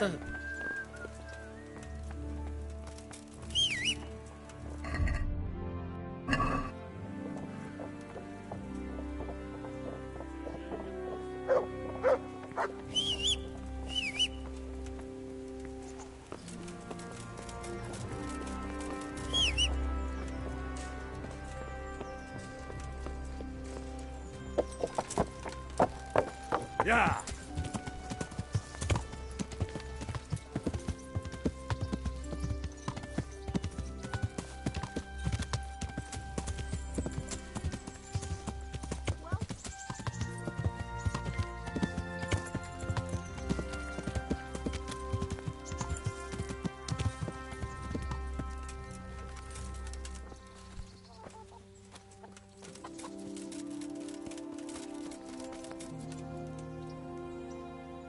the... Yeah!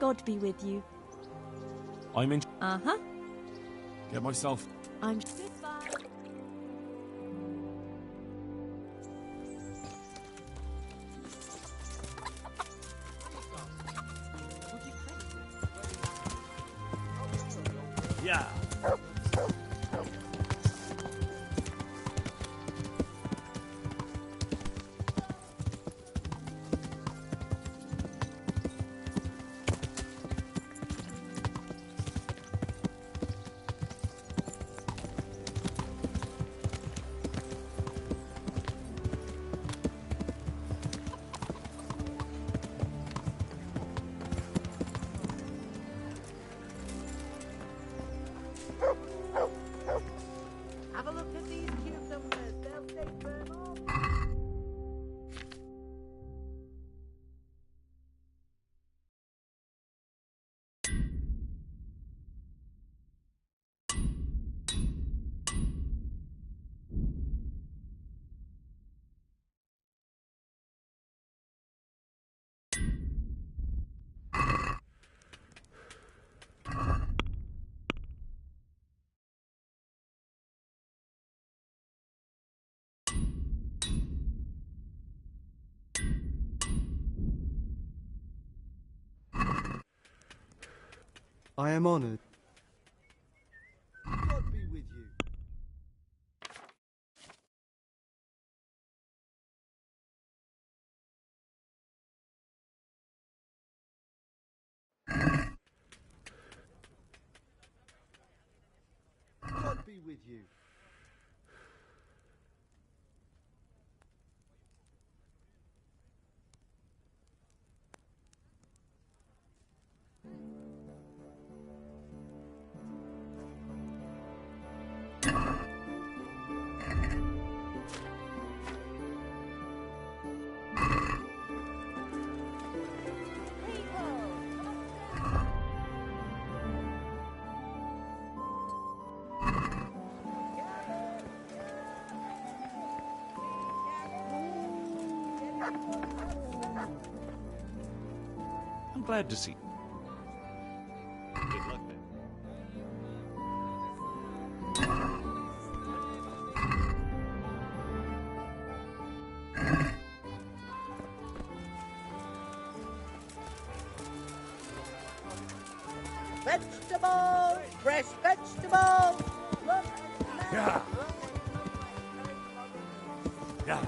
God be with you. I'm in... Uh-huh. Get myself... I'm... Goodbye. Yeah! Have a look at these cucumbers. They'll take them off. I am honored. God be with you. God be with you. I'm glad to see... Good luck then. Vegetables! Fresh vegetables! Look! Yeah! Yeah!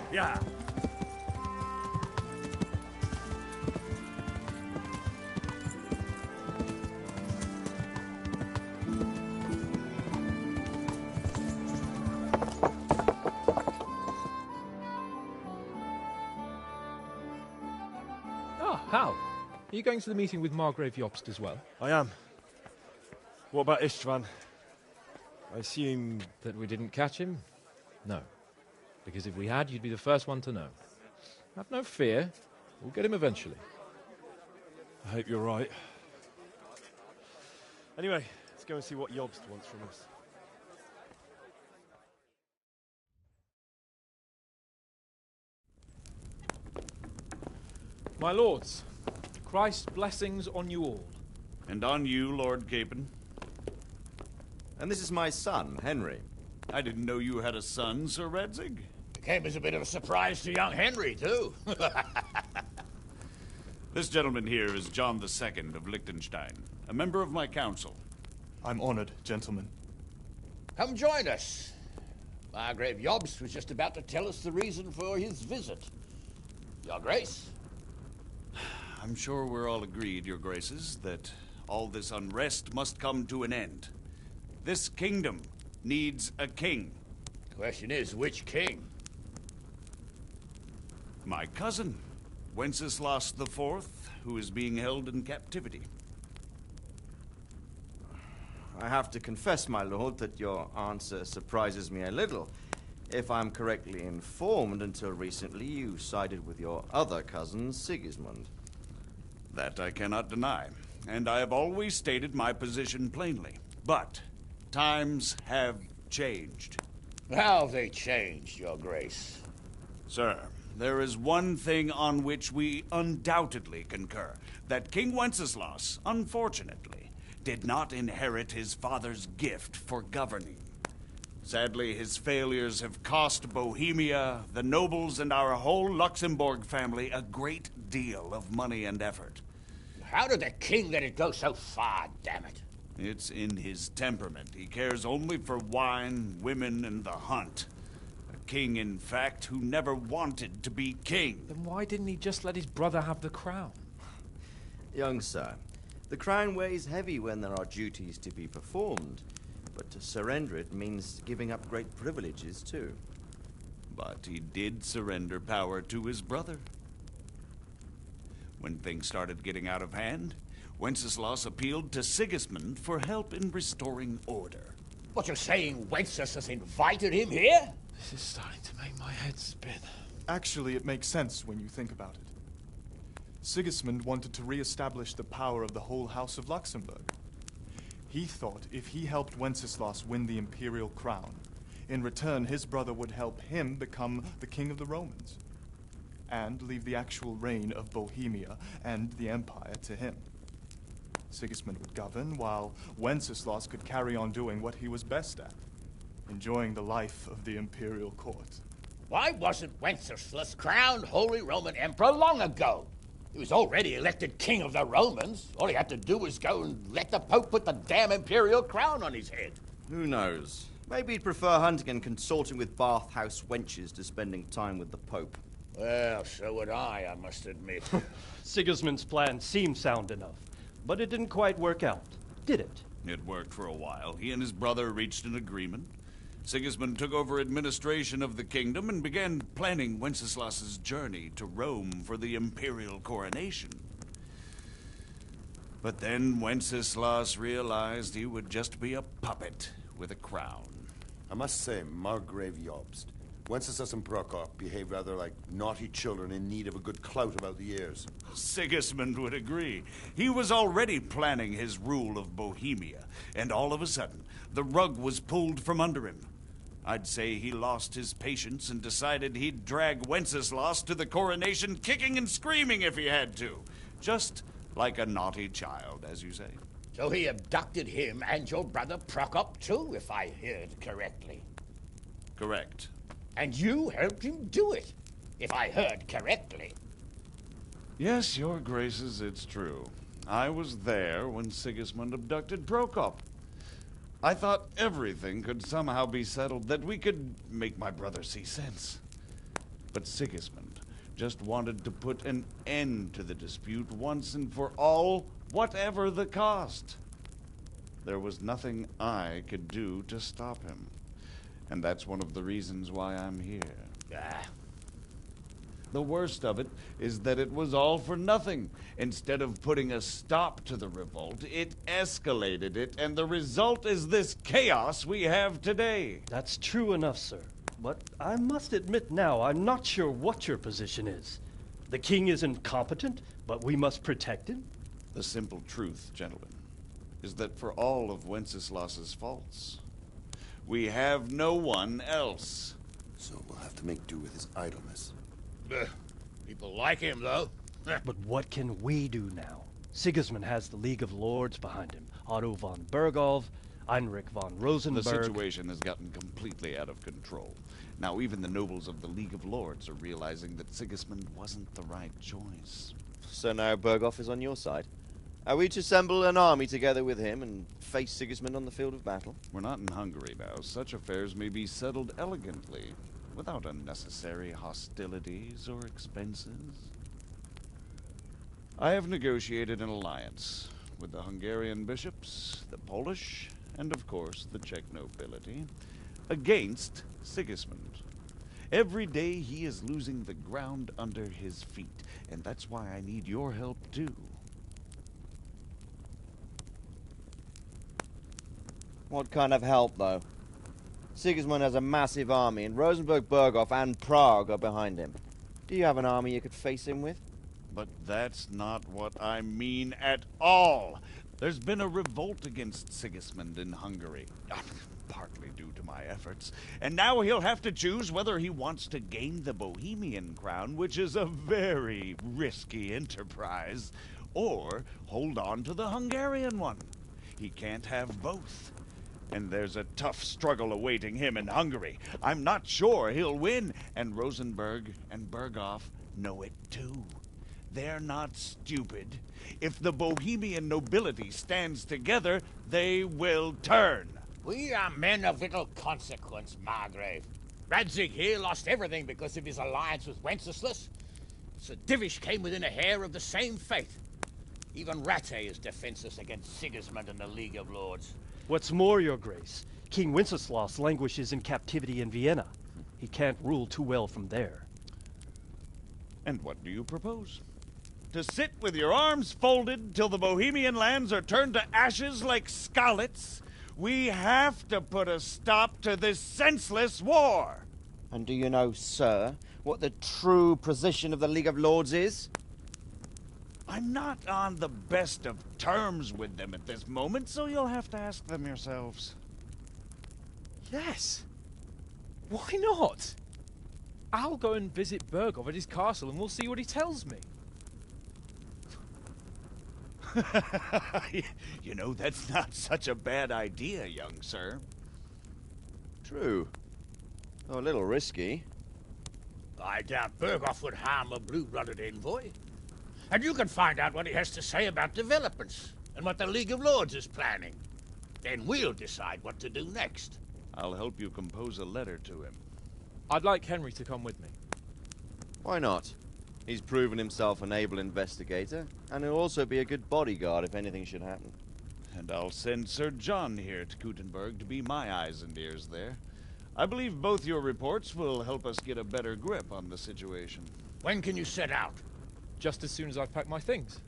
Yeah! Ah, Hal. Are you going to the meeting with Margrave Jobst as well? I am. What about Istvan? I assume... That we didn't catch him? No. Because if we had, you'd be the first one to know. Have no fear. We'll get him eventually. I hope you're right. Anyway, let's go and see what Jobst wants from us. My lords, Christ's blessings on you all. And on you, Lord Gaben. And this is my son, Henry. I didn't know you had a son, Sir Redzig. It came as a bit of a surprise to young Henry, too. This gentleman here is John II of Liechtenstein, a member of my council. I'm honored, gentlemen. Come join us. Margrave Jobst was just about to tell us the reason for his visit. Your Grace? I'm sure we're all agreed, Your Graces, that all this unrest must come to an end. This kingdom needs a king. The question is, which king? My cousin, Wenceslas IV, who is being held in captivity. I have to confess, my lord, that your answer surprises me a little. If I'm correctly informed, until recently you sided with your other cousin, Sigismund. That I cannot deny, and I have always stated my position plainly. But times have changed. How have they changed, Your Grace? Sir, there is one thing on which we undoubtedly concur. That King Wenceslas, unfortunately, did not inherit his father's gift for governing. Sadly, his failures have cost Bohemia, the nobles, and our whole Luxembourg family a great deal of money and effort. How did the king let it go so far, damn it? It's in his temperament. He cares only for wine, women, and the hunt. A king, in fact, who never wanted to be king. Then why didn't he just let his brother have the crown? Young sir, the crown weighs heavy when there are duties to be performed, but to surrender it means giving up great privileges, too. But he did surrender power to his brother. When things started getting out of hand, Wenceslas appealed to Sigismund for help in restoring order. What, you're saying Wenceslas invited him here? This is starting to make my head spin. Actually, it makes sense when you think about it. Sigismund wanted to re-establish the power of the whole House of Luxembourg. He thought if he helped Wenceslas win the imperial crown, in return his brother would help him become the king of the Romans, and leave the actual reign of Bohemia and the empire to him. Sigismund would govern, while Wenceslas could carry on doing what he was best at, enjoying the life of the imperial court. Why wasn't Wenceslas crowned Holy Roman Emperor long ago? He was already elected king of the Romans. All he had to do was go and let the Pope put the damn imperial crown on his head. Who knows? Maybe he'd prefer hunting and consorting with bathhouse wenches to spending time with the Pope. Well, so would I must admit. Sigismund's plan seemed sound enough, but it didn't quite work out, did it? It worked for a while. He and his brother reached an agreement. Sigismund took over administration of the kingdom and began planning Wenceslas's journey to Rome for the imperial coronation. But then Wenceslas realized he would just be a puppet with a crown. I must say, Margrave Jobst, Wenceslas and Prokop behave rather like naughty children in need of a good clout about the ears. Sigismund would agree. He was already planning his rule of Bohemia, and all of a sudden, the rug was pulled from under him. I'd say he lost his patience and decided he'd drag Wenceslas to the coronation kicking and screaming if he had to. Just like a naughty child, as you say. So he abducted him and your brother Prokop too, if I heard correctly. Correct. And you helped him do it, if I heard correctly. Yes, your graces, it's true. I was there when Sigismund abducted Prokop. I thought everything could somehow be settled, that we could make my brother see sense. But Sigismund just wanted to put an end to the dispute once and for all, whatever the cost. There was nothing I could do to stop him. And that's one of the reasons why I'm here. The worst of it is that it was all for nothing. Instead of putting a stop to the revolt, it escalated it, and the result is this chaos we have today. That's true enough, sir. But I must admit now, I'm not sure what your position is. The king is incompetent, but we must protect him? The simple truth, gentlemen, is that for all of Wenceslas's faults, we have no one else. So we'll have to make do with his idleness. People like him, though. But what can we do now? Sigismund has the League of Lords behind him. Otto von Bergolf, Heinrich von The Rosenberg. situation has gotten completely out of control. Now even the nobles of the League of Lords are realizing that Sigismund wasn't the right choice. So now Berghoff is on your side. Are we to assemble an army together with him and face Sigismund on the field of battle? We're not in Hungary now. Such affairs may be settled elegantly, without unnecessary hostilities or expenses. I have negotiated an alliance with the Hungarian bishops, the Polish, and of course the Czech nobility, against Sigismund. Every day he is losing the ground under his feet, and that's why I need your help too. What kind of help, though? Sigismund has a massive army, and Rosenberg, Berghoff, and Prague are behind him. Do you have an army you could face him with? But that's not what I mean at all. There's been a revolt against Sigismund in Hungary, partly due to my efforts, and now he'll have to choose whether he wants to gain the Bohemian crown, which is a very risky enterprise, or hold on to the Hungarian one. He can't have both. And there's a tough struggle awaiting him in Hungary. I'm not sure he'll win, and Rosenberg and Berghoff know it too. They're not stupid. If the Bohemian nobility stands together, they will turn. We are men of little consequence, Margrave. Radzig here lost everything because of his alliance with Wenceslas. Sir Divish came within a hair of the same fate. Even Rattay is defenseless against Sigismund and the League of Lords. What's more, Your Grace, King Wenceslas languishes in captivity in Vienna. He can't rule too well from there. And what do you propose? To sit with your arms folded till the Bohemian lands are turned to ashes like scarlets? We have to put a stop to this senseless war! And do you know, sir, what the true position of the League of Lords is? I'm not on the best of terms with them at this moment, so you'll have to ask them yourselves. Yes. Why not? I'll go and visit Berghoff at his castle and we'll see what he tells me. You know, that's not such a bad idea, young sir. True. Though a little risky. I doubt Berghoff would harm a blue-blooded envoy. And you can find out what he has to say about developments and what the League of Lords is planning. Then we'll decide what to do next. I'll help you compose a letter to him. I'd like Henry to come with me. Why not? He's proven himself an able investigator, and he'll also be a good bodyguard if anything should happen. And I'll send Sir John here to Kuttenberg to be my eyes and ears there. I believe both your reports will help us get a better grip on the situation. When can you set out? Just as soon as I've packed my things.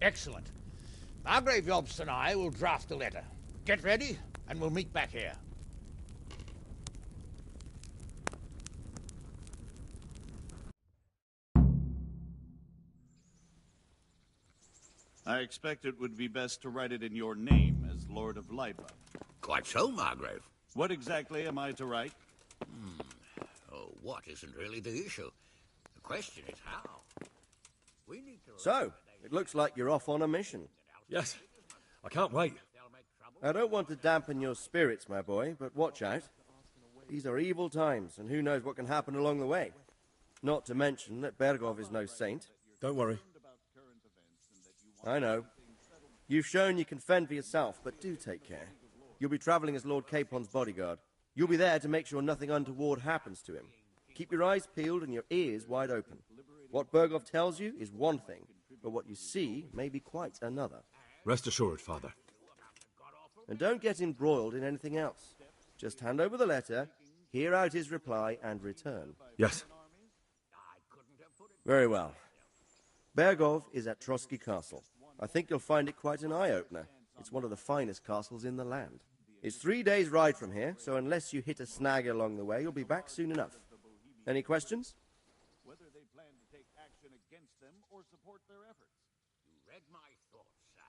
Excellent. Margrave Jobst and I will draft a letter. Get ready, and we'll meet back here. I expect it would be best to write it in your name as Lord of Lipa. Quite so, Margrave. What exactly am I to write? Oh, what isn't really the issue. The question is how. We need to... So, it looks like you're off on a mission. Yes. I can't wait. I don't want to dampen your spirits, my boy, but watch out. These are evil times, and who knows what can happen along the way. Not to mention that Berghoff is no saint. Don't worry. I know. You've shown you can fend for yourself, but do take care. You'll be traveling as Lord Capon's bodyguard. You'll be there to make sure nothing untoward happens to him. Keep your eyes peeled and your ears wide open. What Berghoff tells you is one thing, but what you see may be quite another. Rest assured, Father. And don't get embroiled in anything else. Just hand over the letter, hear out his reply, and return. Yes. Very well. Berghoff is at Trotsky Castle. I think you'll find it quite an eye-opener. It's one of the finest castles in the land. It's 3 days' ride from here, so unless you hit a snag along the way, you'll be back soon enough. Any questions? Whether they plan to take action against them or support their efforts. You read my thoughts, sir.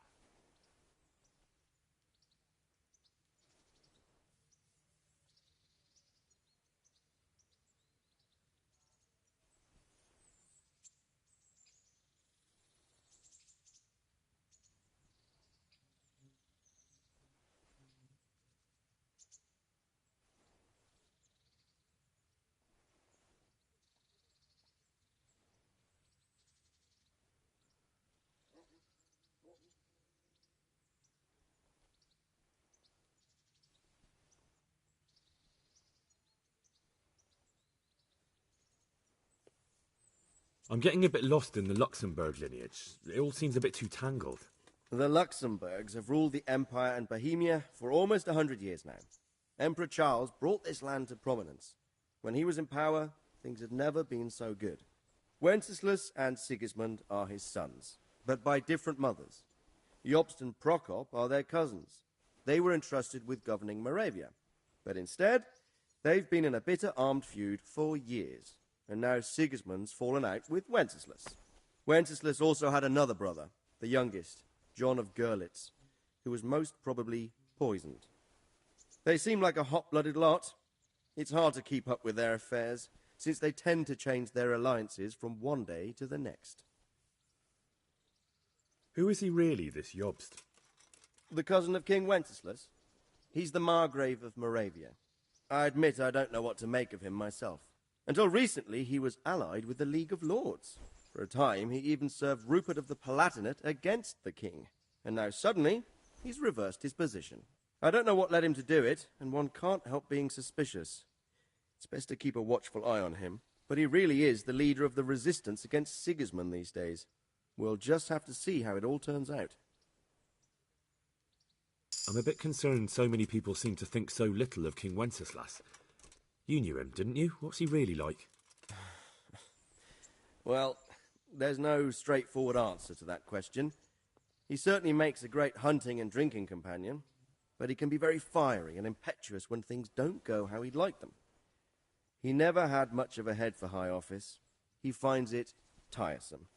I'm getting a bit lost in the Luxembourg lineage. It all seems a bit too tangled. The Luxembourgs have ruled the Empire and Bohemia for almost 100 years now. Emperor Charles brought this land to prominence. When he was in power, things had never been so good. Wenceslas and Sigismund are his sons, but by different mothers. Jobst and Prokop are their cousins. They were entrusted with governing Moravia, but instead, they've been in a bitter armed feud for years, and now Sigismund's fallen out with Wenceslas. Wenceslas also had another brother, the youngest, John of Görlitz, who was most probably poisoned. They seem like a hot-blooded lot. It's hard to keep up with their affairs, since they tend to change their alliances from one day to the next. Who is he really, this Jobst? The cousin of King Wenceslas. He's the Margrave of Moravia. I admit I don't know what to make of him myself. Until recently, he was allied with the League of Lords. For a time, he even served Rupert of the Palatinate against the king. And now suddenly, he's reversed his position. I don't know what led him to do it, and one can't help being suspicious. It's best to keep a watchful eye on him, but he really is the leader of the resistance against Sigismund these days. We'll just have to see how it all turns out. I'm a bit concerned so many people seem to think so little of King Wenceslas. You knew him, didn't you? What's he really like? Well, there's no straightforward answer to that question. He certainly makes a great hunting and drinking companion, but he can be very fiery and impetuous when things don't go how he'd like them. He never had much of a head for high office. He finds it tiresome.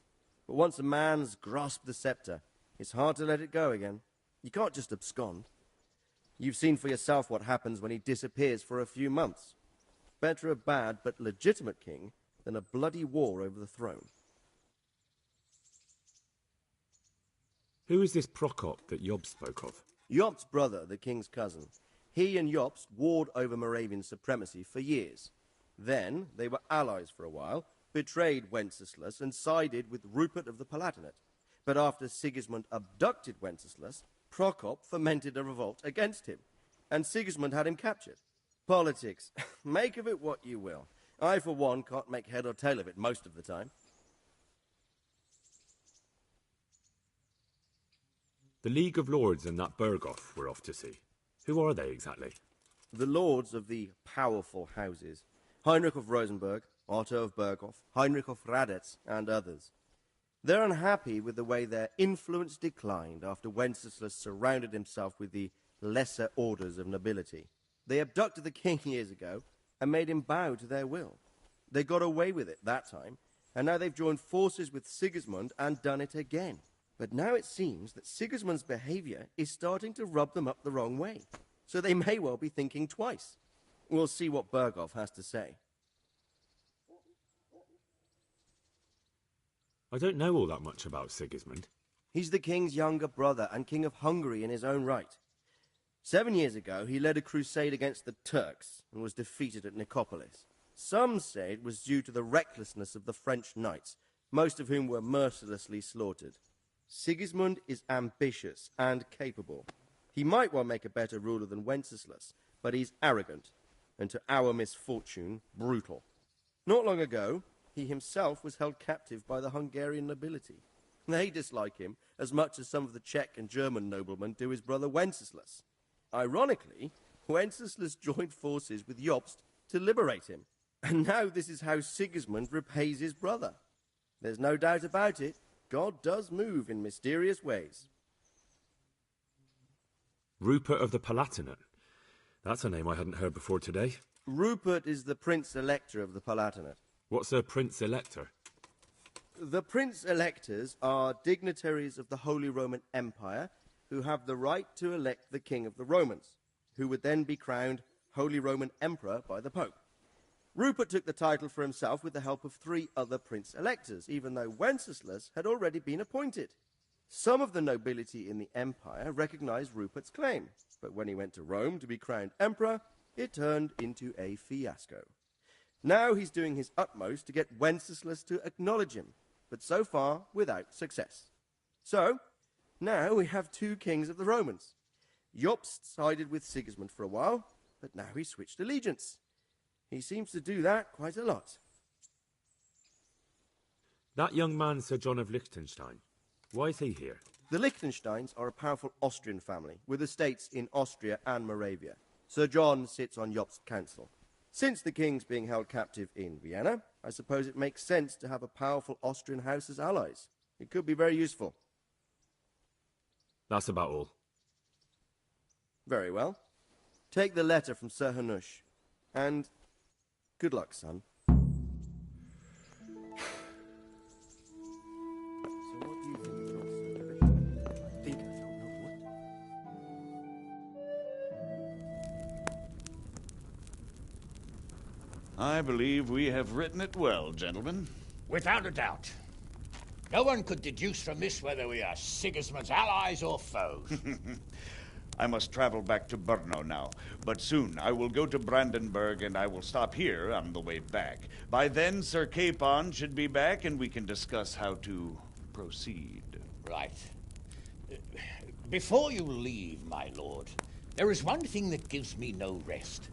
But once a man's grasped the scepter, it's hard to let it go again. You can't just abscond. You've seen for yourself what happens when he disappears for a few months. Better a bad but legitimate king than a bloody war over the throne. Who is this Prokop that Job spoke of? Jobst's brother, the king's cousin. He and Jobst warred over Moravian supremacy for years. Then they were allies for a while, betrayed Wenceslas and sided with Rupert of the Palatinate. But after Sigismund abducted Wenceslas, Prokop fomented a revolt against him, and Sigismund had him captured. Politics. Make of it what you will. I, for one, can't make head or tail of it most of the time. The League of Lords and that Berghoff we're off to see. Who are they exactly? The lords of the powerful houses. Heinrich of Rosenberg, Otto of Berghoff, Heinrich of Radetz, and others. They're unhappy with the way their influence declined after Wenceslas surrounded himself with the lesser orders of nobility. They abducted the king years ago and made him bow to their will. They got away with it that time, and now they've joined forces with Sigismund and done it again. But now it seems that Sigismund's behavior is starting to rub them up the wrong way, so they may well be thinking twice. We'll see what Berghoff has to say. I don't know all that much about Sigismund. He's the king's younger brother and king of Hungary in his own right. 7 years ago, he led a crusade against the Turks and was defeated at Nicopolis. Some say it was due to the recklessness of the French knights, most of whom were mercilessly slaughtered. Sigismund is ambitious and capable. He might well make a better ruler than Wenceslas, but he's arrogant, and to our misfortune, brutal. Not long ago, he himself was held captive by the Hungarian nobility. They dislike him as much as some of the Czech and German noblemen do his brother Wenceslas. Ironically, Wenceslas joined forces with Jobst to liberate him, and now this is how Sigismund repays his brother. There's no doubt about it, God does move in mysterious ways. Rupert of the Palatinate. That's a name I hadn't heard before today. Rupert is the Prince-Elector of the Palatinate. What's a Prince-Elector? The Prince-Electors are dignitaries of the Holy Roman Empire who have the right to elect the King of the Romans, who would then be crowned Holy Roman Emperor by the Pope. Rupert took the title for himself with the help of 3 other Prince-Electors, even though Wenceslas had already been appointed. Some of the nobility in the empire recognized Rupert's claim, but when he went to Rome to be crowned emperor, it turned into a fiasco. Now he's doing his utmost to get Wenceslas to acknowledge him, but so far without success. So, now we have 2 kings of the Romans. Jobst sided with Sigismund for a while, but now he's switched allegiance. He seems to do that quite a lot. That young man, Sir John of Liechtenstein. Why is he here? The Liechtensteins are a powerful Austrian family with estates in Austria and Moravia. Sir John sits on Jobst's council. Since the king's being held captive in Vienna, I suppose it makes sense to have a powerful Austrian house as allies. It could be very useful. That's about all. Very well. Take the letter from Sir Hanush. And good luck, son. So what do you think of Sir Hanush? I think I found out what. I believe we have written it well, gentlemen. Without a doubt. No one could deduce from this whether we are Sigismund's allies or foes. I must travel back to Brno now, but soon I will go to Brandenburg and I will stop here on the way back. By then, Sir Capon should be back and we can discuss how to proceed. Right. Before you leave, my lord, there is one thing that gives me no rest.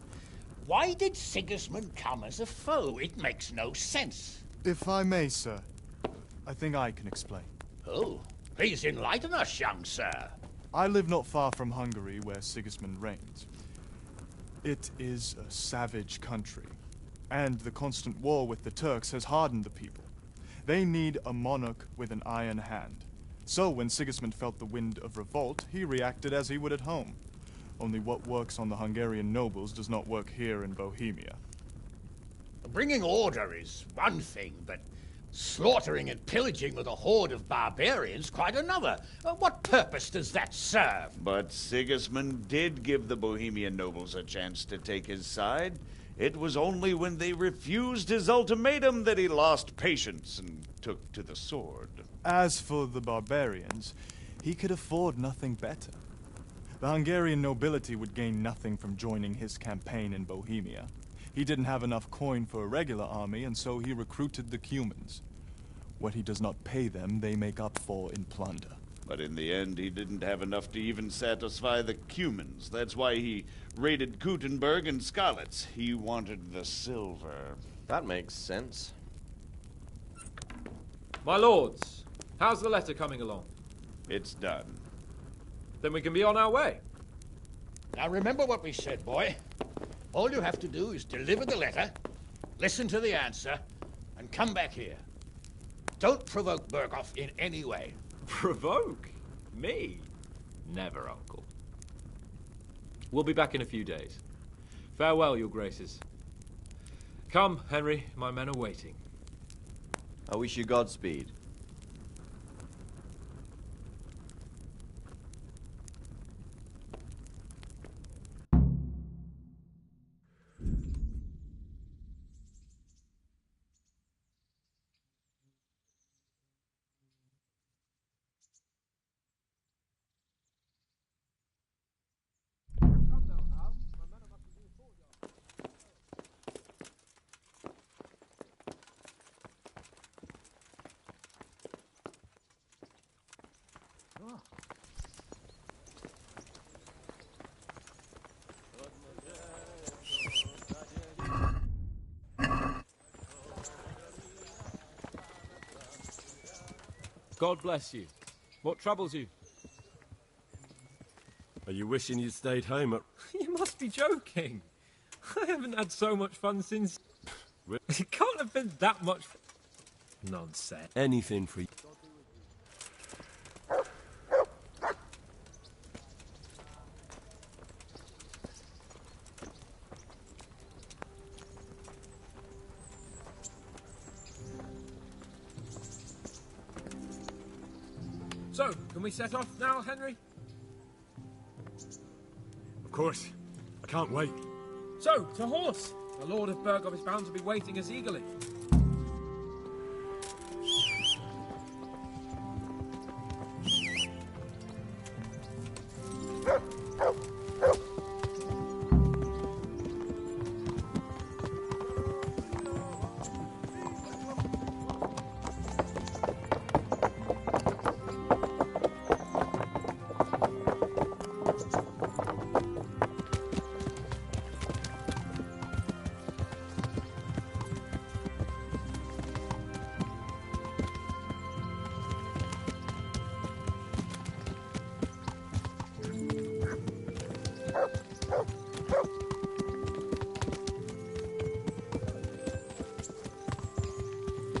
Why did Sigismund come as a foe? It makes no sense. If I may, sir, I think I can explain. Oh, please enlighten us, young sir. I live not far from Hungary, where Sigismund reigns. It is a savage country, and the constant war with the Turks has hardened the people. They need a monarch with an iron hand. So when Sigismund felt the wind of revolt, he reacted as he would at home. Only what works on the Hungarian nobles does not work here in Bohemia. Bringing order is one thing, but slaughtering and pillaging with a horde of barbarians quite another. What purpose does that serve? But Sigismund did give the Bohemian nobles a chance to take his side. It was only when they refused his ultimatum that he lost patience and took to the sword. As for the barbarians, he could afford nothing better. The Hungarian nobility would gain nothing from joining his campaign in Bohemia. He didn't have enough coin for a regular army, and so he recruited the Cumans. What he does not pay them, they make up for in plunder. But in the end, he didn't have enough to even satisfy the Cumans. That's why he raided Kuttenberg and Skalitz. He wanted the silver. That makes sense. My lords, how's the letter coming along? It's done. Then we can be on our way. Now remember what we said, boy. All you have to do is deliver the letter, listen to the answer, and come back here. Don't provoke Berghoff in any way. Provoke? Me? Never, Uncle. We'll be back in a few days. Farewell, your graces. Come, Henry, my men are waiting. I wish you Godspeed. God bless you. What troubles you? Are you wishing you'd stayed home at... You must be joking. I haven't had so much fun since... It can't have been that much... Nonsense. Anything for you. So, can we set off now, Henry? Of course. I can't wait. So, to horse! The Lord of Berghoff is bound to be waiting us eagerly.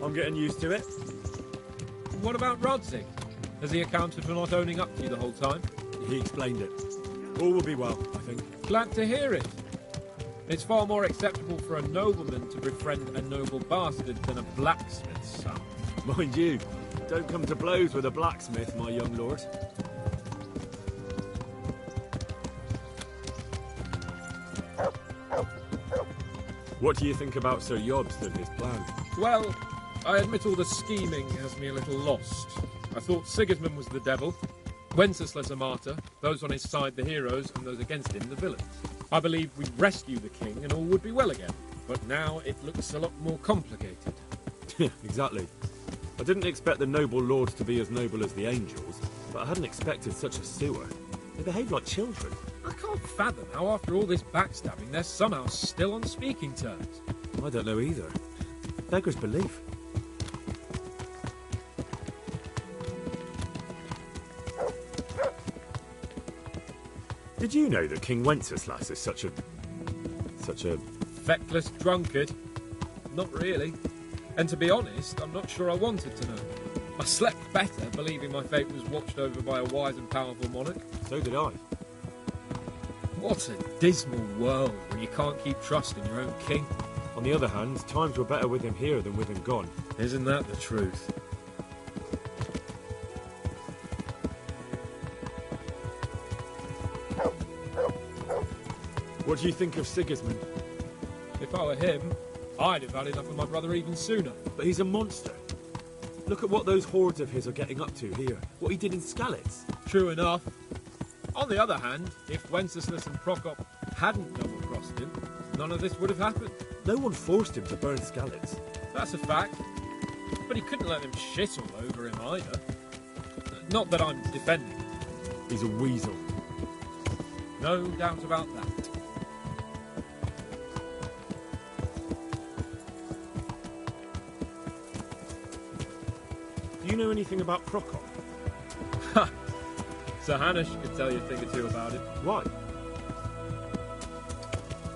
I'm getting used to it. What about Rodzig? Has he accounted for not owning up to you the whole time? He explained it. All will be well, I think. Glad to hear it. It's far more acceptable for a nobleman to befriend a noble bastard than a blacksmith's son. Mind you, don't come to blows with a blacksmith, my young lord. What do you think about Sir Jobst and his plan? Well, I admit all the scheming has me a little lost. I thought Sigismund was the devil, Wenceslas a martyr, those on his side the heroes, and those against him the villains. I believed we'd rescue the king and all would be well again, but now it looks a lot more complicated. Exactly. I didn't expect the noble lords to be as noble as the angels, but I hadn't expected such a sewer. They behave like children. I can't fathom how after all this backstabbing they're somehow still on speaking terms. I don't know either. Beggars belief. Did you know that King Wenceslas is such a... Feckless drunkard? Not really. And to be honest, I'm not sure I wanted to know. I slept better believing my fate was watched over by a wise and powerful monarch. So did I. What a dismal world where you can't keep trust in your own king. On the other hand, times were better with him here than with him gone. Isn't that the truth? What do you think of Sigismund? If I were him, I'd have had enough of my brother even sooner. But he's a monster. Look at what those hordes of his are getting up to here. What he did in Skalitz. True enough. On the other hand, if Wenceslas and Prokop hadn't double-crossed him, none of this would have happened. No one forced him to burn Skalitz. That's a fact. But he couldn't let them shit all over him either. Not that I'm defending him. He's a weasel. No doubt about that. Do you know anything about Prokop? Ha! Sir Hanush could tell you a thing or two about it. Why?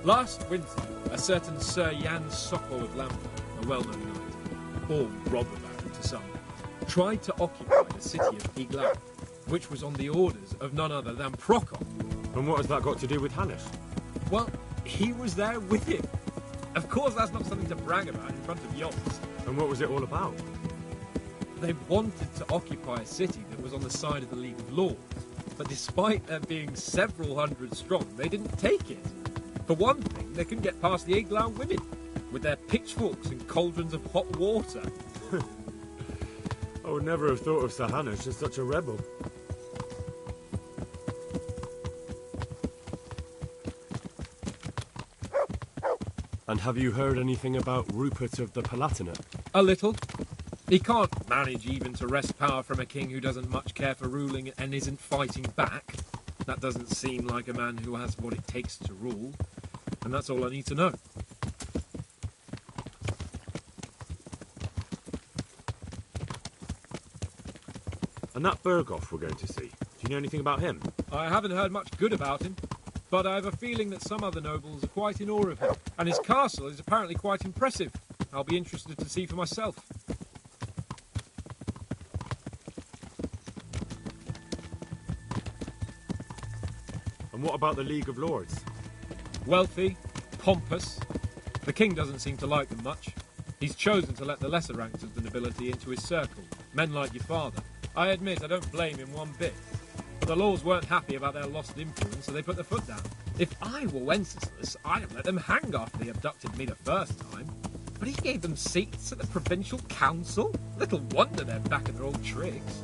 Last winter, a certain Sir Jan Sokol of Lambeth, a well-known knight, or robber baron to some, tried to occupy the city of Iglau, which was on the orders of none other than Prokop. And what has that got to do with Hanush? Well, he was there with him. Of course that's not something to brag about in front of Jobst. And what was it all about? They wanted to occupy a city that was on the side of the League of Lords, but despite there being several hundred strong, they didn't take it. For one thing, they couldn't get past the Iglau women, with their pitchforks and cauldrons of hot water. I would never have thought of Sir Hanush as such a rebel. And have you heard anything about Rupert of the Palatinate? A little. He can't manage even to wrest power from a king who doesn't much care for ruling and isn't fighting back. That doesn't seem like a man who has what it takes to rule. And that's all I need to know. And that Berghoff we're going to see, do you know anything about him? I haven't heard much good about him, but I have a feeling that some other nobles are quite in awe of him. And his castle is apparently quite impressive. I'll be interested to see for myself. And what about the League of Lords? Wealthy, pompous. The king doesn't seem to like them much. He's chosen to let the lesser ranks of the nobility into his circle, men like your father. I admit I don't blame him one bit. But the Lords weren't happy about their lost influence, so they put their foot down. If I were Wenceslas, I'd have let them hang after they abducted me the first time. But he gave them seats at the provincial council? Little wonder they're back in their old tricks.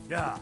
Yeah.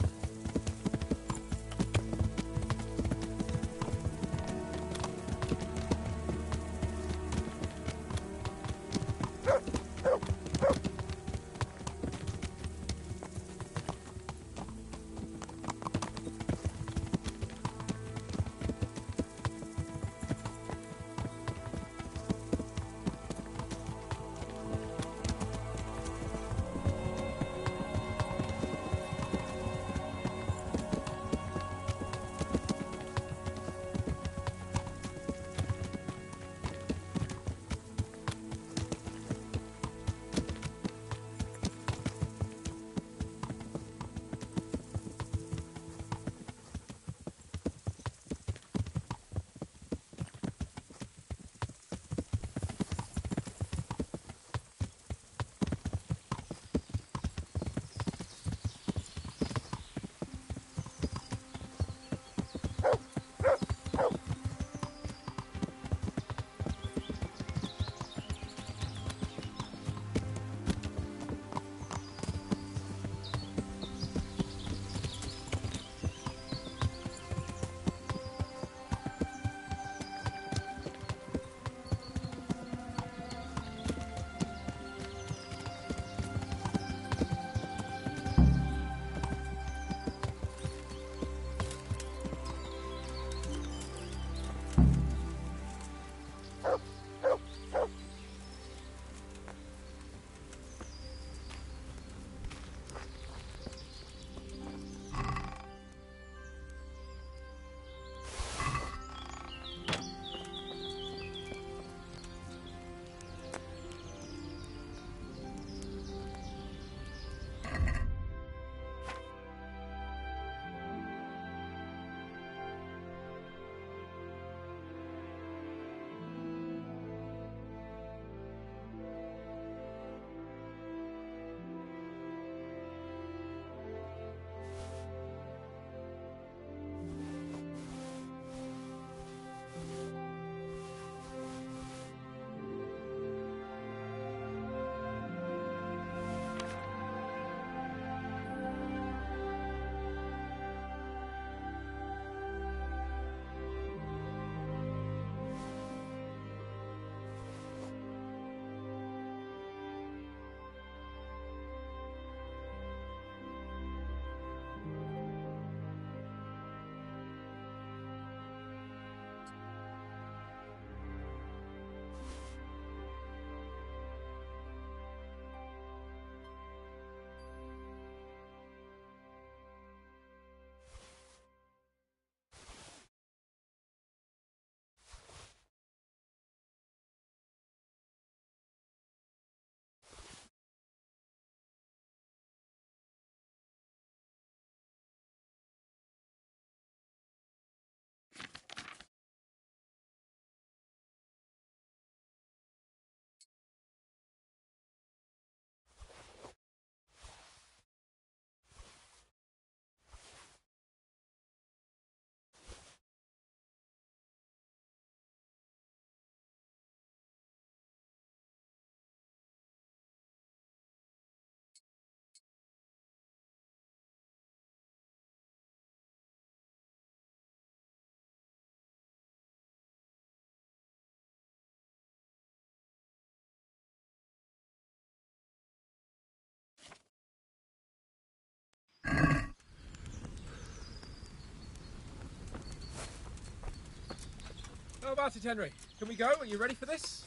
How about it, Henry? Can we go? Are you ready for this?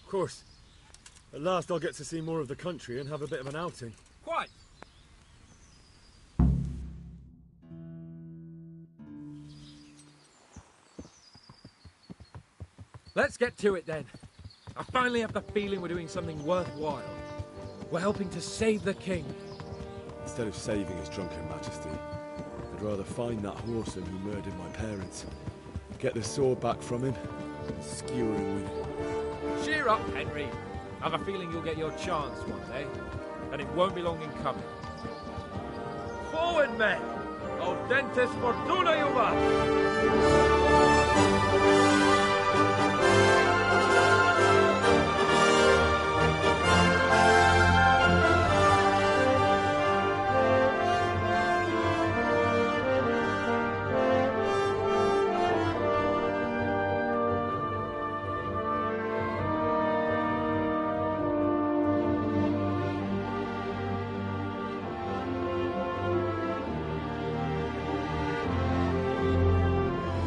Of course. At last I'll get to see more of the country and have a bit of an outing. Quite. Let's get to it then. I finally have the feeling we're doing something worthwhile. We're helping to save the king. Instead of saving his drunken majesty, I'd rather find that whoreson who murdered my parents, get the sword back from him, and skewer him with it. Cheer up, Henry. I have a feeling you'll get your chance one day, and it won't be long in coming. Forward, men! Audentes fortuna juvat!